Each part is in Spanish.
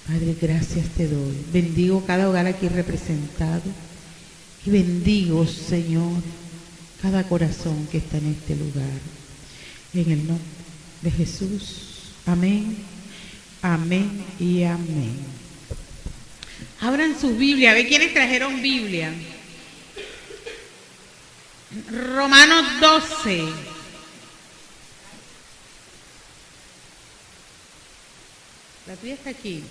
Padre, gracias te doy. Bendigo cada hogar aquí representado y bendigo, Señor, cada corazón que está en este lugar. En el nombre de Jesús. Amén, amén y amén. Abran su Biblia. A ver quiénes trajeron Biblia. Romanos 12. La tuya está aquí.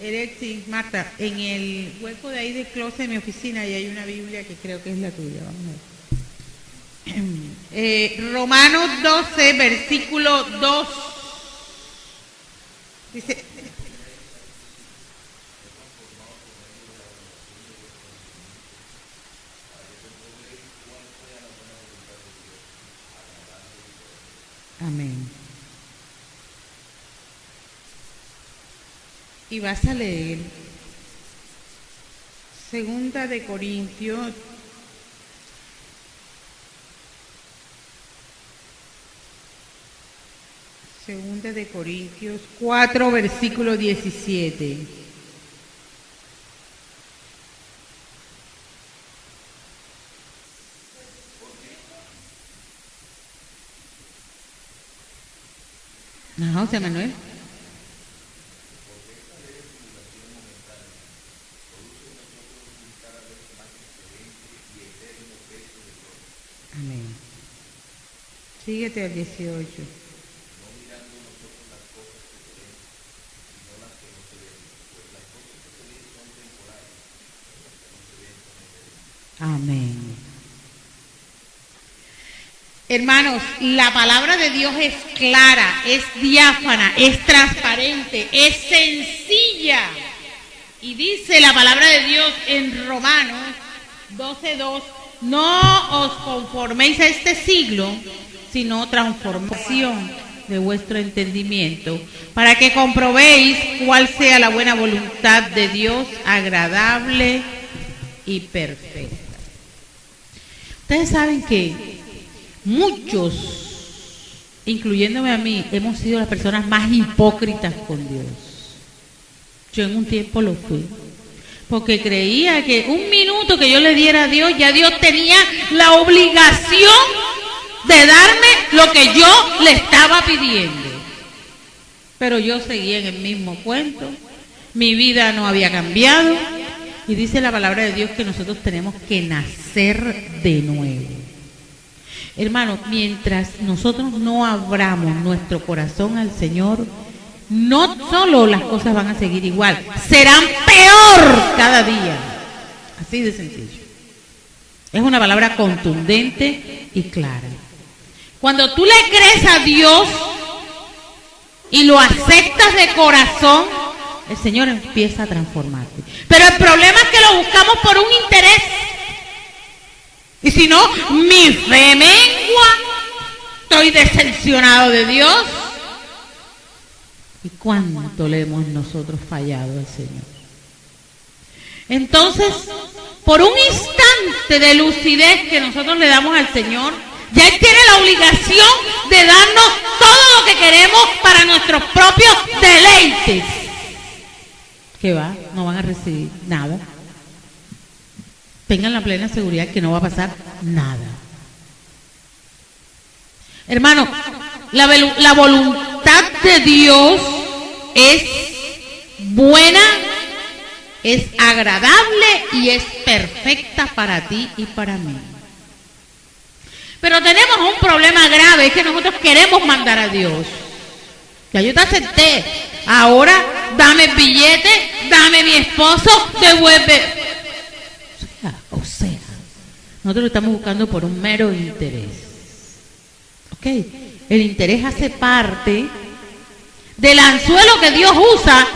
Alexis, Marta, en el hueco de ahí del closet de mi oficina y hay una Biblia que creo que es la tuya. Vamos a ver. Romanos 12, versículo 2. Dice... Amén. Y vas a leer Segunda de Corintios 4, versículo 17. Ajá, José Manuel. Amén. Síguete al 18. Amén. Hermanos, la palabra de Dios es clara, es diáfana, es transparente, es sencilla. Y dice la palabra de Dios en Romanos 12:2, no os conforméis a este siglo, sino transformación de vuestro entendimiento, para que comprobéis cuál sea la buena voluntad de Dios, agradable y perfecta. Ustedes saben que muchos, incluyéndome a mí, hemos sido las personas más hipócritas con Dios. Yo en un tiempo lo fui, porque creía que un minuto que yo le diera a Dios, ya Dios tenía la obligación de darme lo que yo le estaba pidiendo. Pero yo seguía en el mismo cuento, mi vida no había cambiado, y dice la palabra de Dios que nosotros tenemos que nacer de nuevo. Hermanos, mientras nosotros no abramos nuestro corazón al Señor, no solo las cosas van a seguir igual, serán peor cada día. Así de sencillo. Es una palabra contundente y clara. Cuando tú le crees a Dios y lo aceptas de corazón, el Señor empieza a transformarte. Pero el problema es que lo buscamos por un interés. Y si no, mi fe mengua, estoy decepcionado de Dios. ¿Y cuánto le hemos nosotros fallado al Señor? Entonces, por un instante de lucidez que nosotros le damos al Señor, ya Él tiene la obligación de darnos todo lo que queremos para nuestros propios deleites. ¿Qué va? No van a recibir nada. Tengan la plena seguridad que no va a pasar nada. Hermano, la voluntad de Dios es buena, es agradable y es perfecta para ti y para mí. Pero tenemos un problema grave, es que nosotros queremos mandar a Dios. Ya yo te acepté, ahora dame el billete, dame mi esposo, devuelve. O sea, nosotros lo estamos buscando por un mero interés. ¿Ok? El interés hace parte del anzuelo que Dios usa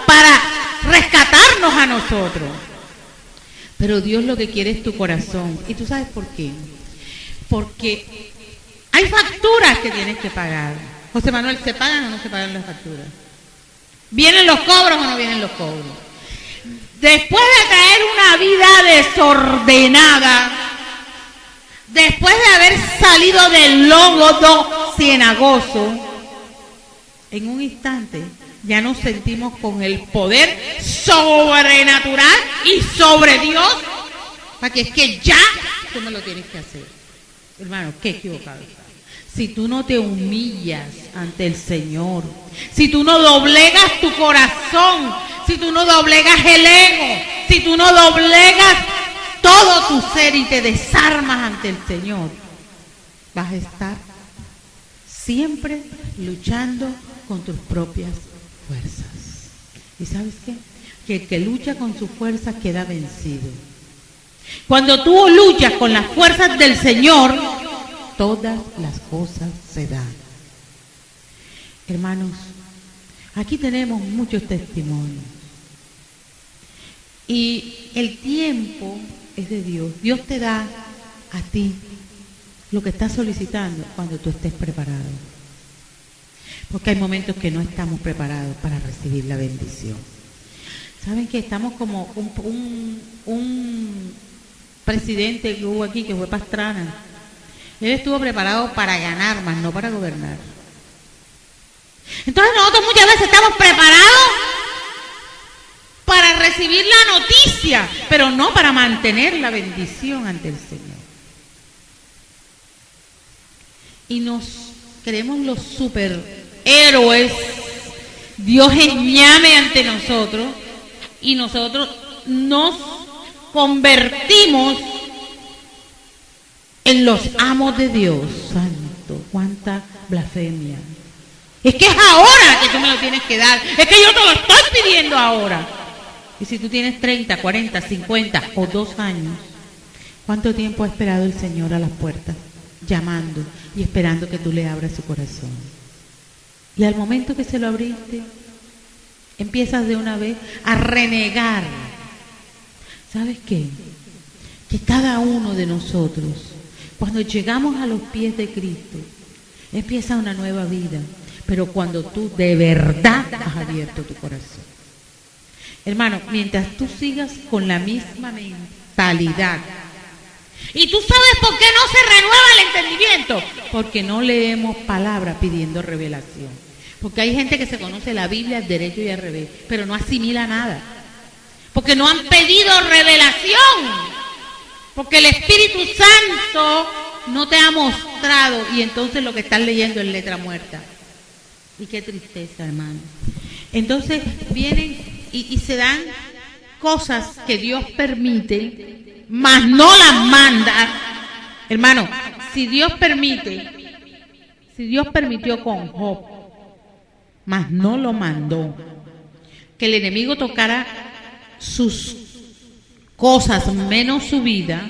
para rescatarnos a nosotros. Pero Dios lo que quiere es tu corazón. ¿Y tú sabes por qué? Porque hay facturas que tienes que pagar. José Manuel, ¿se pagan o no se pagan las facturas? ¿Vienen los cobros o no vienen los cobros? Después de traer una vida desordenada, después de haber salido del lodo cenagoso, en un instante ya nos sentimos con el poder sobrenatural y sobre Dios, para que es que ya tú me lo tienes que hacer. Hermano, qué equivocado está. Si tú no te humillas ante el Señor, si tú no doblegas tu corazón, si tú no doblegas el ego, si tú no doblegas todo tu ser y te desarmas ante el Señor, vas a estar siempre luchando con tus propias fuerzas. ¿Y sabes qué? Que el que lucha con sus fuerzas queda vencido. Cuando tú luchas con las fuerzas del Señor, todas las cosas se dan. Hermanos, aquí tenemos muchos testimonios. Y el tiempo es de Dios. Dios te da a ti lo que estás solicitando cuando tú estés preparado. Porque hay momentos que no estamos preparados para recibir la bendición. ¿Saben que estamos como un presidente que hubo aquí, que fue Pastrana? Él estuvo preparado para ganar, más no para gobernar. Entonces nosotros muchas veces estamos preparados para recibir la noticia, pero no para mantener la bendición ante el Señor. Y nos creemos los superhéroes. Dios es ñame ante nosotros y nosotros nos convertimos en los amos de Dios. Santo, cuánta blasfemia. Es que es ahora que tú me lo tienes que dar. Es que yo te lo estoy pidiendo ahora. Y si tú tienes 30, 40, 50 o 2 años, ¿cuánto tiempo ha esperado el Señor a las puertas? Llamando y esperando que tú le abras su corazón. Y al momento que se lo abriste, empiezas de una vez a renegar. ¿Sabes qué? Que cada uno de nosotros, cuando llegamos a los pies de Cristo, empieza una nueva vida. Pero cuando tú de verdad has abierto tu corazón. Hermano, mientras tú sigas con la misma mentalidad, y tú sabes por qué no se renueva el entendimiento, porque no leemos palabra pidiendo revelación. Porque hay gente que se conoce la Biblia al derecho y al revés, pero no asimila nada. Porque no han pedido revelación. Porque el Espíritu Santo no te ha mostrado, y entonces lo que estás leyendo es letra muerta. Y qué tristeza, hermano. Entonces vienen y se dan cosas que Dios permite, mas no las manda. Hermano, si Dios permitió con Job, mas no lo mandó, que el enemigo tocara sus cosas menos su vida,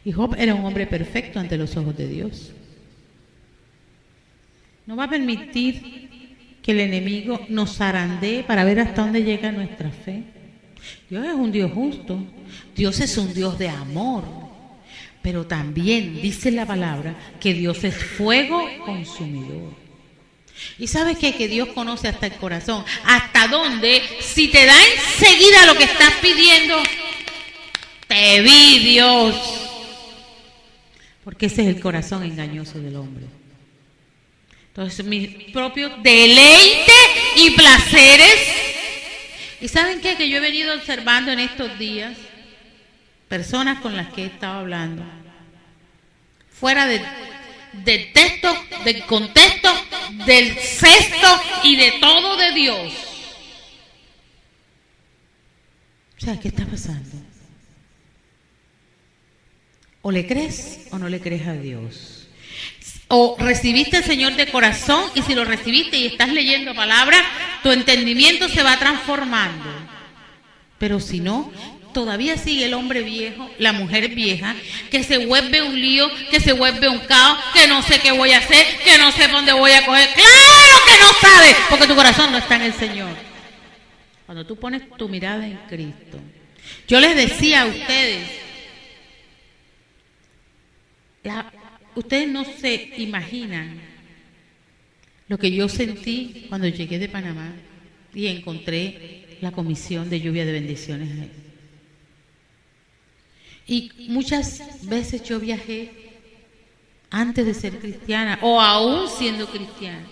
y Job era un hombre perfecto ante los ojos de Dios. No va a permitir que el enemigo nos zarandee para ver hasta dónde llega nuestra fe. Dios es un Dios justo. Dios es un Dios de amor. Pero también dice la palabra que Dios es fuego consumidor. ¿Y sabes qué? Que Dios conoce hasta el corazón. Hasta dónde, si te da enseguida lo que estás pidiendo, te vi, Dios. Porque ese es el corazón engañoso del hombre. Entonces, mis propios deleites y placeres. ¿Y saben qué? Que yo he venido observando en estos días personas con las que he estado hablando, fuera del texto, del contexto, del cesto y de todo de Dios. O sea, ¿qué está pasando? O le crees o no le crees a Dios. O recibiste al Señor de corazón, y si lo recibiste y estás leyendo palabra, tu entendimiento se va transformando. Pero si no, todavía sigue el hombre viejo, la mujer vieja, que se vuelve un lío, que se vuelve un caos, que no sé qué voy a hacer, que no sé dónde voy a coger. ¡Claro que no sabes! Porque tu corazón no está en el Señor. Cuando tú pones tu mirada en Cristo. Yo les decía a ustedes, ustedes no se imaginan lo que yo sentí cuando llegué de Panamá y encontré la comisión de lluvia de bendiciones ahí. Y muchas veces yo viajé antes de ser cristiana o aún siendo cristiana,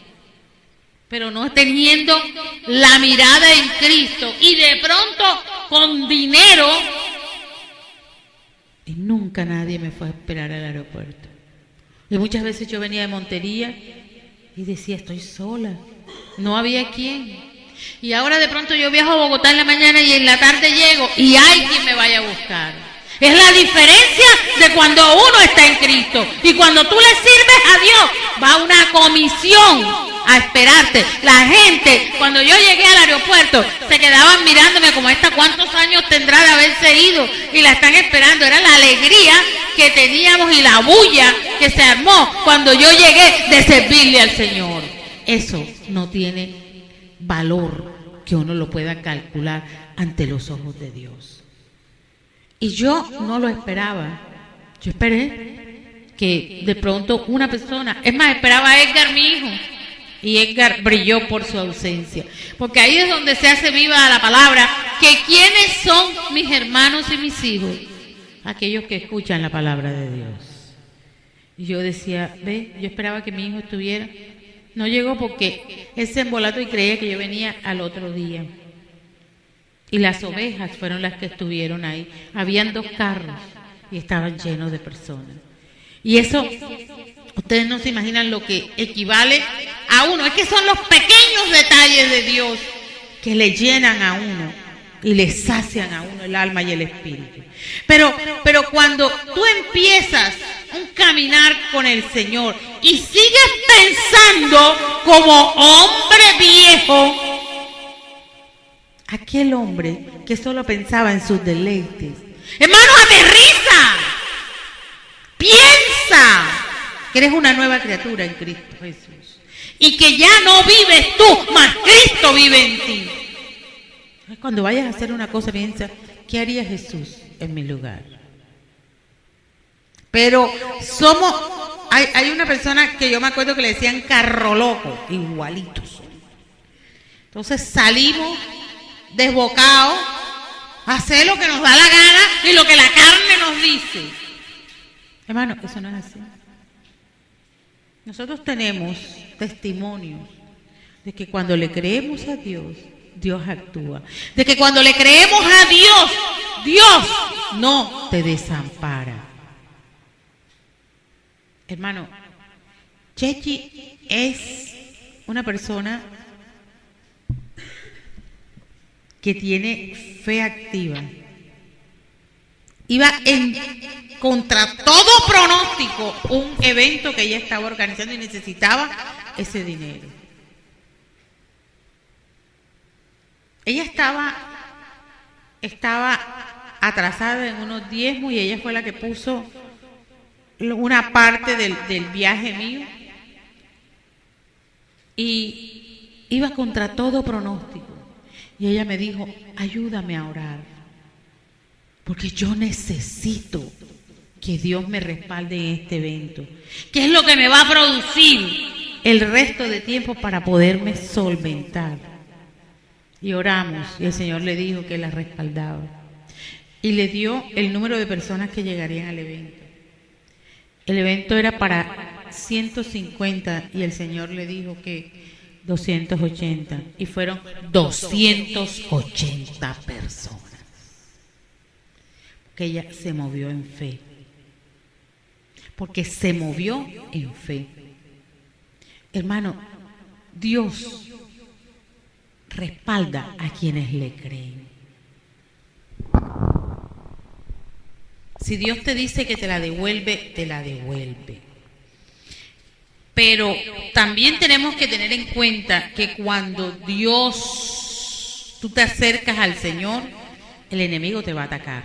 pero no teniendo la mirada en Cristo y de pronto con dinero, y nunca nadie me fue a esperar al aeropuerto. Y muchas veces yo venía de Montería y decía, estoy sola, no había quien. Y ahora de pronto yo viajo a Bogotá en la mañana y en la tarde llego y hay quien me vaya a buscar. Es la diferencia de cuando uno está en Cristo. Y cuando tú le sirves a Dios, va una comisión a esperarte. La gente, cuando yo llegué al aeropuerto, se quedaban mirándome como esta, ¿cuántos años tendrá de haberse ido? Y la están esperando. Era la alegría que teníamos y la bulla que se armó cuando yo llegué de servirle al Señor. Eso no tiene valor que uno lo pueda calcular ante los ojos de Dios. Y yo no lo esperaba. Yo esperé que de pronto una persona, es más, esperaba a Edgar, mi hijo, y Edgar brilló por su ausencia, porque ahí es donde se hace viva la palabra, que quiénes son mis hermanos y mis hijos, aquellos que escuchan la palabra de Dios. Y yo decía, ve, yo esperaba que mi hijo estuviera, no llegó porque él se embolató y creía que yo venía al otro día. Y las ovejas fueron las que estuvieron ahí. Habían 2 carros y estaban llenos de personas. Y eso, ustedes no se imaginan lo que equivale a uno. Es que son los pequeños detalles de Dios que le llenan a uno y le sacian a uno el alma y el espíritu. Pero cuando tú empiezas un caminar con el Señor y sigues pensando como hombre viejo, aquel hombre que solo pensaba en sus deleites, hermano, aterriza, piensa que eres una nueva criatura en Cristo Jesús y que ya no vives tú, mas Cristo vive en ti. Cuando vayas a hacer una cosa, piensa, ¿qué haría Jesús en mi lugar? Pero hay una persona que yo me acuerdo que le decían carro loco, igualitos. Entonces salimos desbocados a hacer lo que nos da la gana y lo que la carne nos dice. Hermano, eso no es así. Nosotros tenemos testimonios de que cuando le creemos a Dios, Dios actúa. De que cuando le creemos a Dios, Dios no te desampara. Hermano, Chechi es una persona que tiene fe activa. Iba contra todo pronóstico un evento que ella estaba organizando y necesitaba ese dinero. Ella estaba atrasada en unos diezmos y ella fue la que puso una parte del viaje mío y iba contra todo pronóstico. Y ella me dijo, ayúdame a orar, porque yo necesito que Dios me respalde en este evento, que es lo que me va a producir el resto de tiempo para poderme solventar. Y oramos, y el Señor le dijo que la respaldaba. Y le dio el número de personas que llegarían al evento. El evento era para 150 y el Señor le dijo que 280, y fueron 280 personas, porque ella se movió en fe, porque se movió en fe. Hermano, Dios respalda a quienes le creen. Si Dios te dice que te la devuelve, te la devuelve. Pero también tenemos que tener en cuenta que cuando tú te acercas al Señor, el enemigo te va a atacar.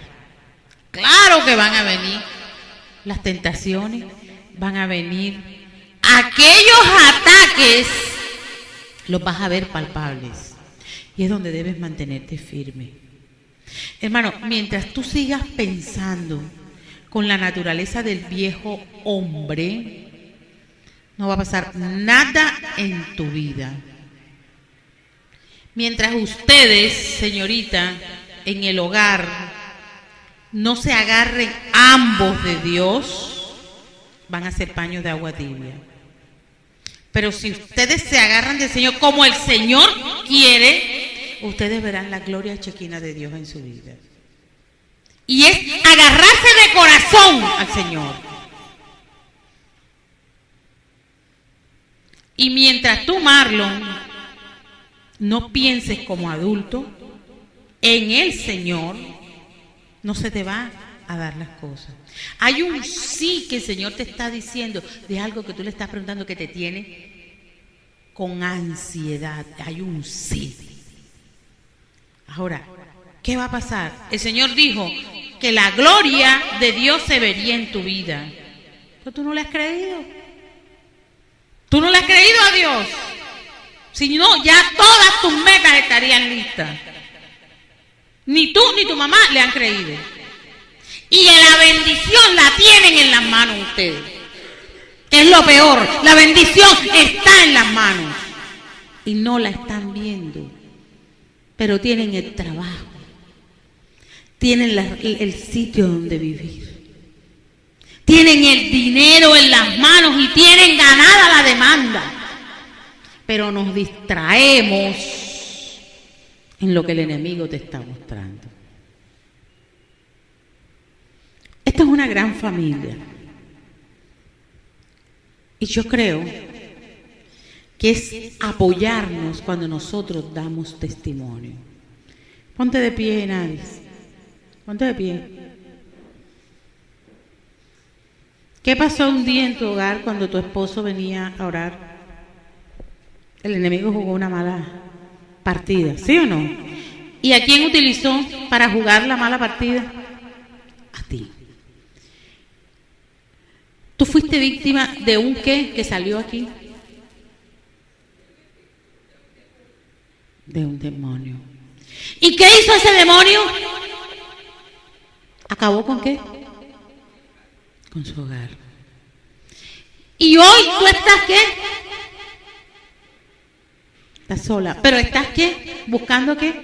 Claro que van a venir las tentaciones, van a venir aquellos ataques, los vas a ver palpables. Y es donde debes mantenerte firme. Hermano, mientras tú sigas pensando con la naturaleza del viejo hombre, no va a pasar nada en tu vida. Mientras ustedes, señorita, en el hogar, no se agarren ambos de Dios, van a ser paños de agua tibia. Pero si ustedes se agarran del Señor como el Señor quiere, ustedes verán la gloria chequina de Dios en su vida. Y es agarrarse de corazón al Señor. Y mientras tú, Marlon, no pienses como adulto en el Señor, no se te va a dar las cosas. Hay un sí que el Señor te está diciendo de algo que tú le estás preguntando que te tiene con ansiedad. Hay un sí. Ahora, ¿qué va a pasar? El Señor dijo que la gloria de Dios se vería en tu vida. Pero tú no le has creído. Tú no le has creído a Dios. Si no, ya todas tus metas estarían listas. Ni tú ni tu mamá le han creído. Y la bendición la tienen en las manos ustedes. Que es lo peor. La bendición está en las manos. Y no la están viendo. Pero tienen el trabajo. Tienen el sitio donde vivir. Tienen el dinero en las manos y tienen ganada la demanda. Pero nos distraemos en lo que el enemigo te está mostrando. Esta es una gran familia. Y yo creo que es apoyarnos cuando nosotros damos testimonio. Ponte de pie, Nadis. Ponte de pie. ¿Qué pasó un día en tu hogar cuando tu esposo venía a orar? El enemigo jugó una mala partida, ¿sí o no? ¿Y a quién utilizó para jugar la mala partida? A ti. ¿Tú fuiste víctima de un qué que salió aquí? De un demonio. ¿Y qué hizo ese demonio? ¿Acabó con qué? Con su hogar. ¿Y hoy tú estás qué? Estás sola. ¿Pero estás qué? ¿Buscando qué?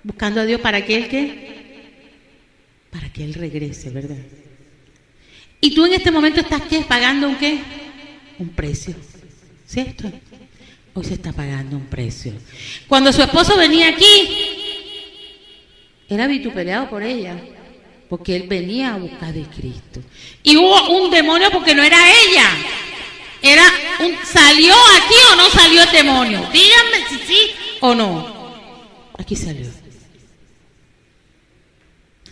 Buscando a Dios para que Él qué? Para que Él regrese, ¿verdad? ¿Y tú en este momento estás qué? ¿Pagando un qué? Un precio. ¿Cierto? Hoy se está pagando un precio. Cuando su esposo venía aquí, era vituperiado por ella, porque él venía a buscar de Cristo. Y hubo un demonio porque no era ella. ¿Salió aquí o no salió el demonio? Díganme si sí o no. Aquí salió.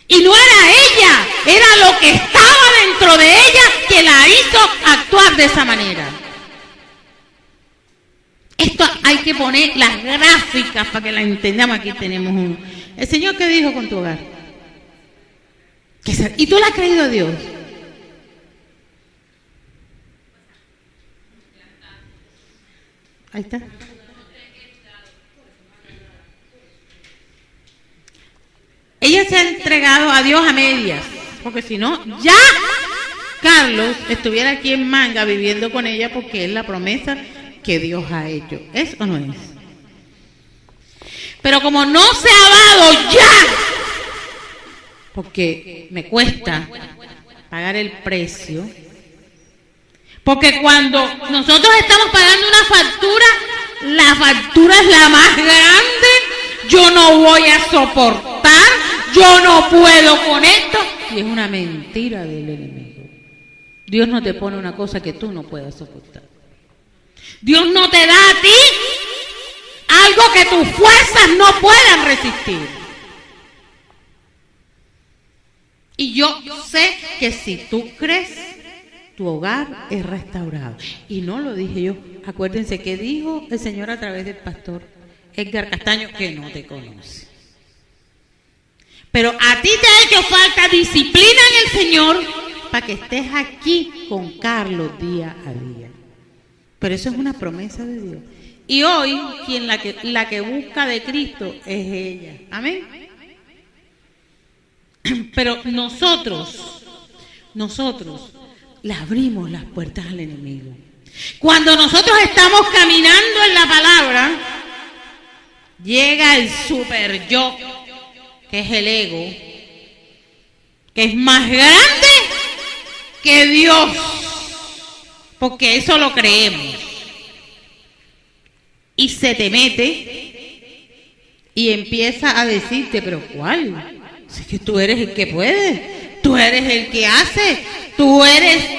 Y no era ella, era lo que estaba dentro de ella que la hizo actuar de esa manera. Esto hay que poner las gráficas para que la entendamos. Aquí tenemos uno. ¿El Señor qué dijo con tu hogar? ¿Y tú le has creído a Dios? Ahí está. Ella se ha entregado a Dios a medias, porque si no, ya Carlos estuviera aquí en Manga viviendo con ella, porque es la promesa que Dios ha hecho. ¿Es o no es? Pero como no se ha dado ya, porque me cuesta pagar el precio, porque cuando nosotros estamos pagando una factura, la factura es la más grande, yo no voy a soportar, yo no puedo con esto, y es una mentira del enemigo. Dios no te pone una cosa que tú no puedas soportar. Dios no te da a ti algo que tus fuerzas no puedan resistir. Y yo sé que si tú crees, tu hogar es restaurado. Y no lo dije yo. Acuérdense que dijo el Señor a través del pastor Edgar Castaño, que no te conoce. Pero a ti te ha hecho falta disciplina en el Señor para que estés aquí con Carlos día a día. Pero eso es una promesa de Dios. Y hoy, la que busca de Cristo es ella. Amén. Pero nosotros le abrimos las puertas al enemigo. Cuando nosotros estamos caminando en la palabra, llega el super yo, que es el ego, que es más grande que Dios. porque eso lo creemos. Y se te mete y empieza a decirte, pero ¿cuál? Si es que tú eres el que puede, tú eres el que hace, tú eres,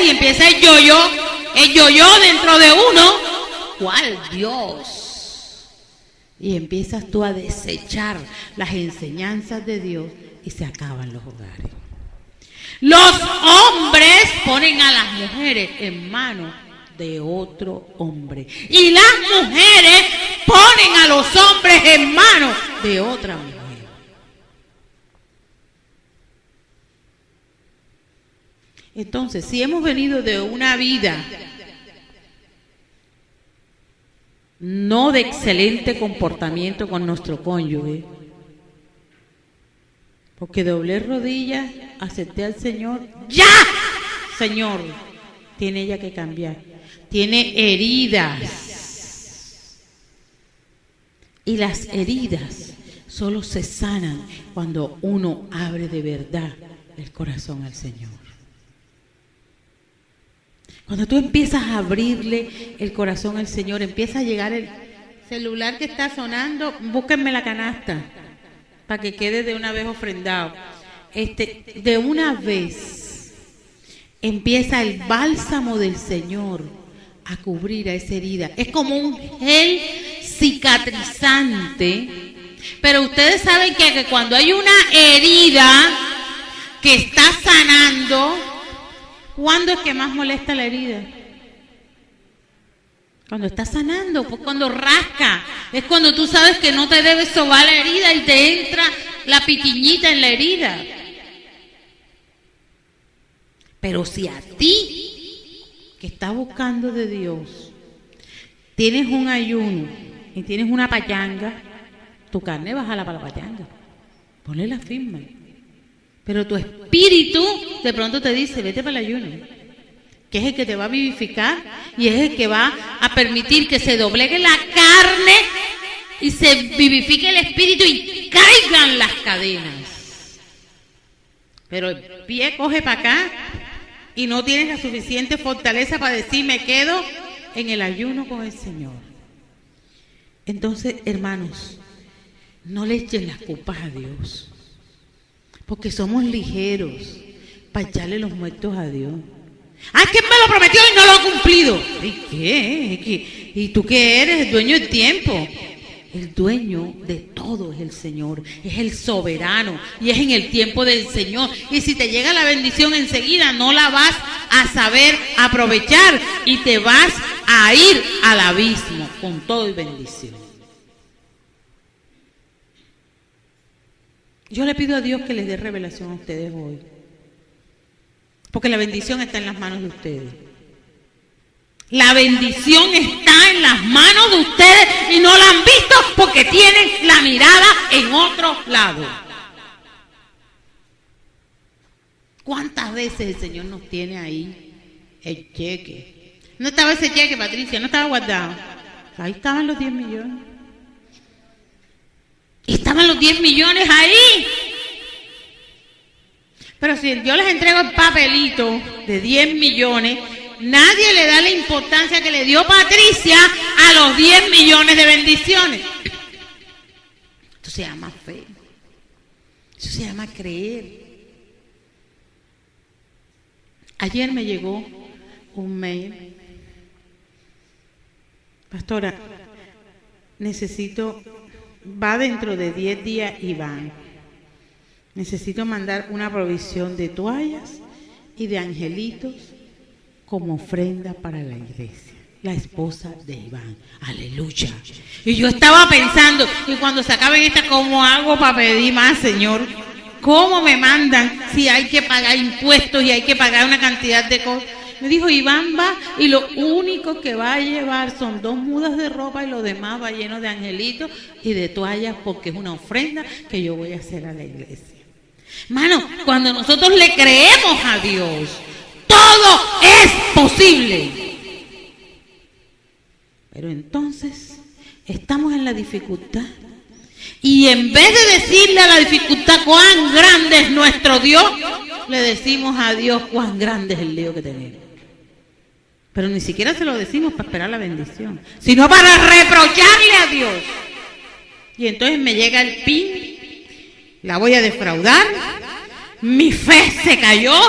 y empieza el yo-yo dentro de uno. ¿Cuál Dios? Y empiezas tú a desechar las enseñanzas de Dios y se acaban los hogares. Los hombres ponen a las mujeres en manos de otro hombre. Y las mujeres ponen a los hombres en manos de otra mujer. Entonces, si hemos venido de una vida no de excelente comportamiento con nuestro cónyuge, porque doblé rodillas, acepté al Señor, ¡ya! Señor, tiene ella que cambiar. Tiene heridas. Y las heridas solo se sanan cuando uno abre de verdad el corazón al Señor. Cuando tú empiezas a abrirle el corazón al Señor, empieza a llegar el celular que está sonando, búsquenme la canasta para que quede de una vez ofrendado. De una vez empieza el bálsamo del Señor a cubrir a esa herida. Es como un gel cicatrizante, pero ustedes saben que cuando hay una herida que está sanando, ¿cuándo es que más molesta la herida? Cuando está sanando, pues cuando rasca, es cuando tú sabes que no te debes sobar la herida y te entra la piquiñita en la herida. Pero si a ti, que estás buscando de Dios, tienes un ayuno y tienes una pachanga, tu carne bájala para la pachanga, ponle la firma. Pero tu espíritu de pronto te dice, vete para el ayuno, que es el que te va a vivificar y es el que va a permitir que se doblegue la carne y se vivifique el espíritu y caigan las cadenas. Pero el pie coge para acá y no tienes la suficiente fortaleza para decir, me quedo en el ayuno con el Señor. Entonces, hermanos, no le echen las culpas a Dios, porque somos ligeros para echarle los muertos a Dios. ¡Ay, que me lo prometió y no lo ha cumplido! ¿Y qué? ¿Y tú qué eres? El dueño del tiempo. El dueño de todo es el Señor, es el soberano y es en el tiempo del Señor. Y si te llega la bendición enseguida, no la vas a saber aprovechar y te vas a ir al abismo con todo y bendición. Yo le pido a Dios que les dé revelación a ustedes hoy, porque la bendición está en las manos de ustedes. La bendición está en las manos de ustedes y no la han visto porque tienen la mirada en otro lado. ¿Cuántas veces el Señor nos tiene ahí el cheque? No estaba ese cheque, Patricia, no estaba guardado. Ahí estaban los 10 millones. Estaban los 10 millones ahí. Pero si yo les entrego el papelito de 10 millones, nadie le da la importancia que le dio Patricia a los 10 millones de bendiciones. Esto se llama fe. Eso se llama creer. Ayer me llegó un mail. Pastora, va dentro de 10 días Iván. Necesito mandar una provisión de toallas y de angelitos como ofrenda para la iglesia. La esposa de Iván. Aleluya. Y yo estaba pensando, y cuando se acaben estas, ¿cómo hago para pedir más, Señor? ¿Cómo me mandan si hay que pagar impuestos y hay que pagar una cantidad de cosas? Me dijo, Iván va y lo único que va a llevar son 2 mudas de ropa y lo demás va lleno de angelitos y de toallas porque es una ofrenda que yo voy a hacer a la iglesia. Hermano, cuando nosotros le creemos a Dios, todo es posible. Pero entonces estamos en la dificultad y en vez de decirle a la dificultad cuán grande es nuestro Dios, le decimos a Dios cuán grande es el lío que tenemos. Pero ni siquiera se lo decimos para esperar la bendición, sino para reprocharle a Dios. Y entonces me llega el pin, la voy a defraudar, mi fe se cayó.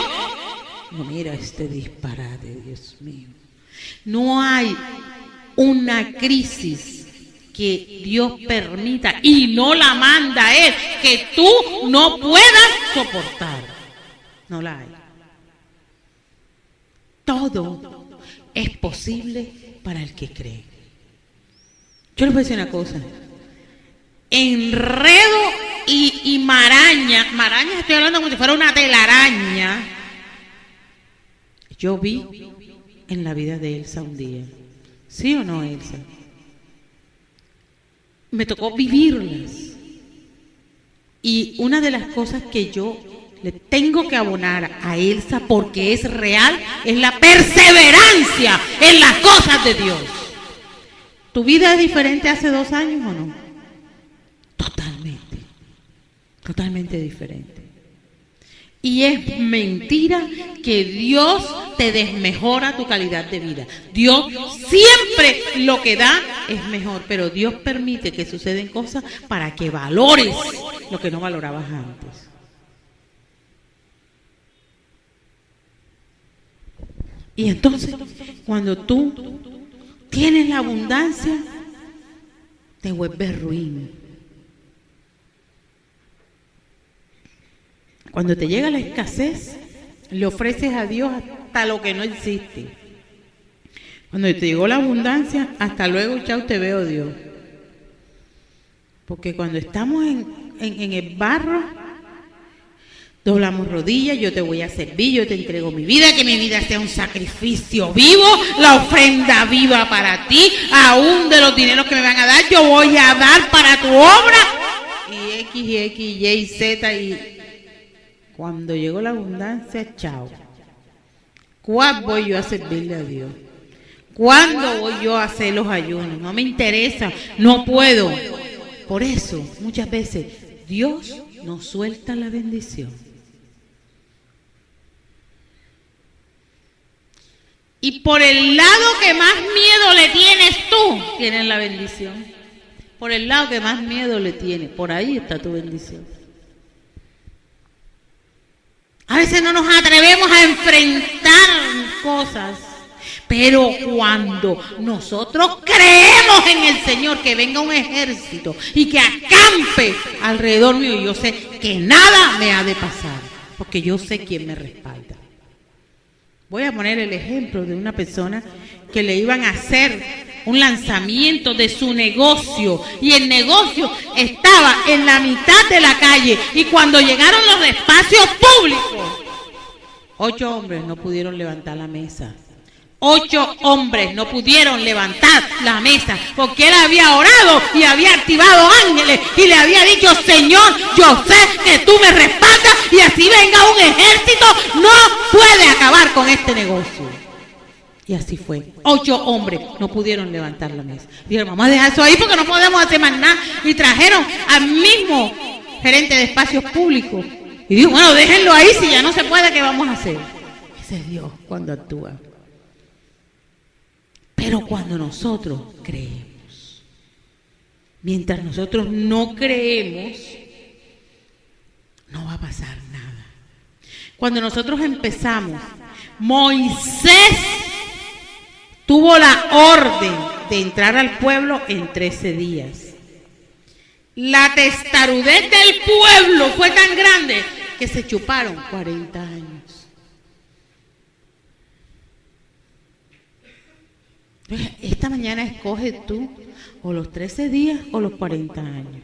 No, mira este disparate, Dios mío. No hay una crisis que Dios permita y no la manda Él, que tú no puedas soportar. No la hay. Todo es posible para el que cree. Yo les voy a decir una cosa. Enredo y maraña estoy hablando como si fuera una telaraña, yo vi en la vida de Elsa un día. ¿Sí o no, Elsa? Me tocó vivirlas. Y una de las cosas que yo le tengo que abonar a Elsa, porque es real, es la perseverancia en las cosas de Dios. ¿Tu vida es diferente hace 2 años o no? Totalmente diferente. Y es mentira que Dios te desmejora tu calidad de vida. Dios siempre lo que da es mejor, pero Dios permite que suceden cosas para que valores lo que no valorabas antes. Y entonces, cuando tú tienes la abundancia, te vuelves ruin. Cuando te llega la escasez, le ofreces a Dios hasta lo que no existe. Cuando te llegó la abundancia, hasta luego, chao, te veo, Dios. Porque cuando estamos en el barro, doblamos rodillas, yo te voy a servir, yo te entrego mi vida, que mi vida sea un sacrificio vivo, la ofrenda viva para ti, aún de los dineros que me van a dar, yo voy a dar para tu obra. Y X, Y, Z, y cuando llegó la abundancia, chao. ¿Cuándo voy yo a servirle a Dios? ¿Cuándo voy yo a hacer los ayunos? No me interesa, no puedo. Por eso, muchas veces, Dios nos suelta la bendición. Y por el lado que más miedo le tienes tú, tienes la bendición. Por el lado que más miedo le tienes, por ahí está tu bendición. A veces no nos atrevemos a enfrentar cosas, pero cuando nosotros creemos en el Señor, que venga un ejército y que acampe alrededor mío, yo sé que nada me ha de pasar, porque yo sé quién me respalda. Voy a poner el ejemplo de una persona que le iban a hacer un lanzamiento de su negocio, y el negocio estaba en la mitad de la calle, y cuando llegaron los espacios públicos, 8 hombres no pudieron levantar la mesa. 8 hombres no pudieron levantar la mesa, porque él había orado y había activado ángeles y le había dicho: Señor, yo sé que tú me respaldas, y así venga un ejército, no puede acabar con este negocio. Y así fue. 8 hombres no pudieron levantar la mesa. Dijeron: vamos a dejar eso ahí porque no podemos hacer más nada. Y trajeron al mismo gerente de espacios públicos. Y dijo: bueno, déjenlo ahí, si ya no se puede, ¿qué vamos a hacer? Ese es Dios cuando actúa. Pero cuando nosotros creemos, mientras nosotros no creemos, no va a pasar nada. Cuando nosotros empezamos, Moisés tuvo la orden de entrar al pueblo en 13 días. La testarudez del pueblo fue tan grande que se chuparon 40 años. Esta mañana escoge tú o los 13 días o los 40 años.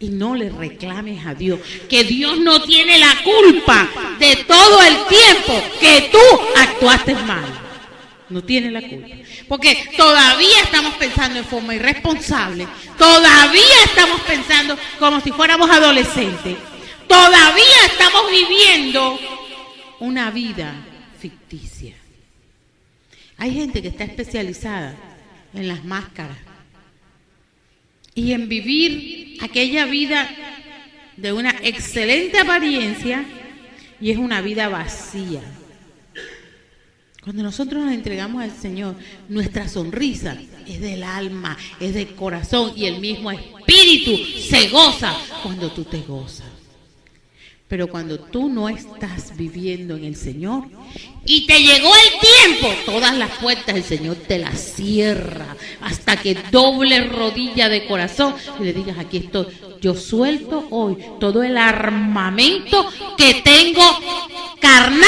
Y no le reclames a Dios, que Dios no tiene la culpa de todo el tiempo que tú actuaste mal. No tiene la culpa. Porque todavía estamos pensando en forma irresponsable. Todavía estamos pensando como si fuéramos adolescentes. Todavía estamos viviendo una vida ficticia. Hay gente que está especializada en las máscaras y en vivir aquella vida de una excelente apariencia, y es una vida vacía. Cuando nosotros nos entregamos al Señor, nuestra sonrisa es del alma, es del corazón, y el mismo Espíritu se goza cuando tú te gozas. Pero cuando tú no estás viviendo en el Señor y te llegó el tiempo, todas las puertas el Señor te las cierra hasta que dobles rodilla de corazón y le digas: aquí estoy, yo suelto hoy todo el armamento que tengo carnal